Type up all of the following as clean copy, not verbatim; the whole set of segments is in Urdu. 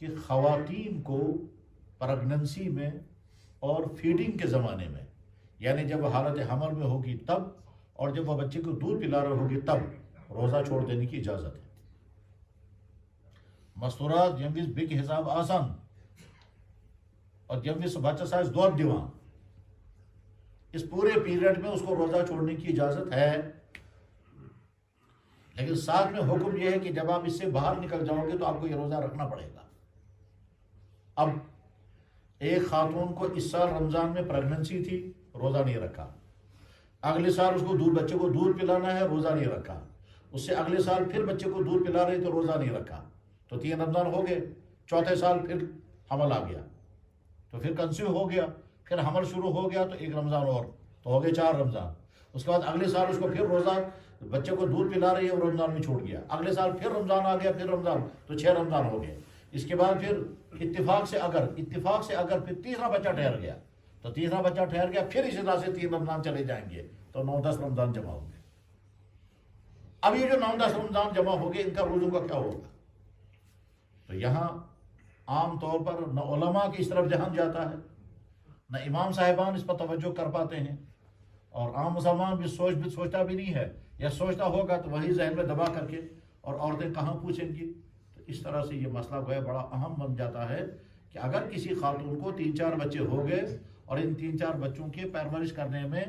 کہ خواتین کو پریگننسی میں اور فیڈنگ کے زمانے میں، یعنی جب وہ حالت حمل میں ہوگی تب، اور جب وہ بچے کو دودھ پلا رہی ہوگی تب روزہ چھوڑ دینے کی اجازت ہے. مستورات یم وز بیک حساب آسان اور یم وز بچس آس دودھ دیوان، اس پورے پیریڈ میں اس کو روزہ چھوڑنے کی اجازت ہے. لیکن ساتھ میں حکم یہ ہے کہ جب آپ اس سے باہر نکل جاؤ گے تو آپ کو یہ روزہ رکھنا پڑے گا. اب ایک خاتون کو اس سال رمضان میں پریگننسی تھی، روزہ نہیں رکھا. اگلے سال اس کو بچے کو دودھ پلانا ہے، روزہ نہیں رکھا. اس سے اگلے سال پھر بچے کو دودھ پلا رہی تو روزہ نہیں رکھا. تو 3 رمضان ہو گئے. چوتھے سال پھر حمل آ گیا تو پھر کنسیو ہو گیا، پھر حمل شروع ہو گیا تو 1 رمضان اور، تو ہو گئے 4 رمضان. اس کے بعد اگلے سال اس کو پھر روزہ، بچے کو دودھ پلا رہی ہے اور رمضان میں چھوڑ گیا. اگلے سال پھر رمضان آ گیا، پھر رمضان، تو 6 رمضان ہو گئے. اس کے بعد پھر اتفاق سے اگر پھر تیسرا بچہ ٹھہر گیا تو تیسرا بچہ ٹھہر گیا، پھر اسی طرح سے 3 رمضان چلے جائیں گے تو 9-10 رمضان جمع ہوں گے. اب یہ جو 9-10 رمضان جمع ہو گئے، ان کا روزوں کا کیا ہوگا؟ تو یہاں عام طور پر نہ علماء کی اس طرف دھیان جاتا ہے، نہ امام صاحبان اس پر توجہ کر پاتے ہیں، اور عام مسلمان بھی سوچتا بھی نہیں ہے، یا سوچتا ہوگا تو وہی ذہن میں دبا کر کے، اور عورتیں کہاں پوچھیں گی. تو اس طرح سے یہ مسئلہ گویا بڑا اہم بن جاتا ہے کہ اگر کسی خاتون کو 3-4 بچے ہو گئے اور ان 3-4 بچوں کی پرورش کرنے میں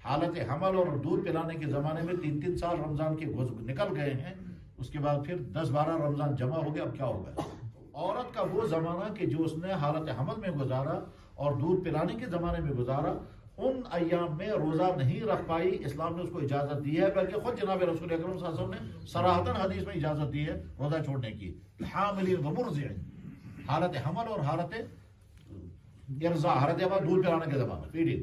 حالت حمل اور دودھ پلانے کے زمانے میں 3-3 سال رمضان کے نکل گئے ہیں، اس کے بعد پھر 10-12 رمضان جمع ہو گئے. اب کیا ہوگا؟ عورت کا وہ زمانہ کہ جو اس نے حالت حمل میں گزارا اور دودھ پلانے کے زمانے میں گزارا، ان ایام میں روزہ نہیں رکھ پائی. اسلام نے اس کو اجازت دی ہے، بلکہ خود جناب رسول اکرم صلی اللہ علیہ وسلم نے صراحتاً حدیث میں اجازت دی ہے روزہ چھوڑنے کی. حامل و مرضع، حالت حمل اور حالت ارضاع، حالت حمل دودھ پلانے کے زمانے فیڈنگ.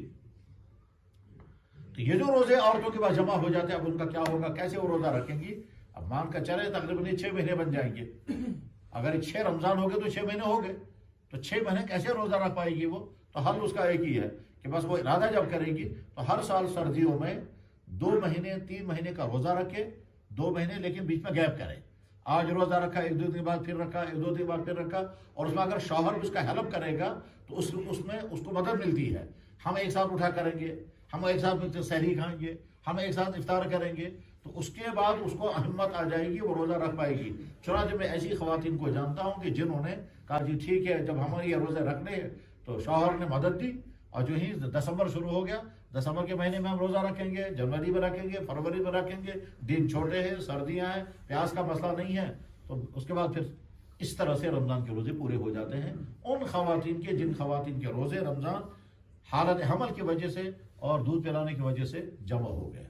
تو یہ جو روزے عورتوں کے پاس جمع ہو جاتے ہیں، اب ان کا کیا ہوگا؟ کیسے وہ روزہ رکھیں گی؟ اب مان کر چلے تقریباً 6 مہینے بن جائیں گے. اگر 6 رمضان ہو گئے تو 6 مہینے ہو گئے، تو 6 مہینے کیسے روزہ رکھ پائے گی وہ؟ تو حل اس کا ایک ہی ہے کہ بس وہ ارادہ جب کرے گی تو ہر سال سردیوں میں 2 مہینے 3 مہینے کا روزہ رکھے، 2 مہینے لیکن بیچ میں گیپ کرے. آج روزہ رکھا، 1-2 دن بعد پھر رکھا، 1-2 دن بعد پھر رکھا. اور اس میں اگر شوہر اس کا ہیلپ کرے گا تو اس میں اس کو مدد ملتی ہے. ہم ایک ساتھ اٹھا کریں گے، ہم ایک ساتھ سحری کھائیں گے، ہم ایک ساتھ افطار کریں گے، تو اس کے بعد اس کو ہمت آ جائے گی، وہ روزہ رکھ پائے گی. چنانچہ میں ایسی خواتین کو جانتا ہوں کہ جنہوں نے کہا جی ٹھیک ہے، جب ہمیں یہ روزے رکھنے ہیں تو شوہر نے مدد دی، اور جو ہی دسمبر شروع ہو گیا، دسمبر کے مہینے میں ہم روزہ رکھیں گے، جنوری میں رکھیں گے، فروری میں رکھیں گے، دن چھوٹے ہیں، سردیاں ہیں، پیاس کا مسئلہ نہیں ہے، تو اس کے بعد پھر اس طرح سے رمضان کے روزے پورے ہو جاتے ہیں. ان خواتین کے جن خواتین کے روزے رمضان حالت حمل کی وجہ سے اور دودھ پلانے کی وجہ سے جمع ہو گئے.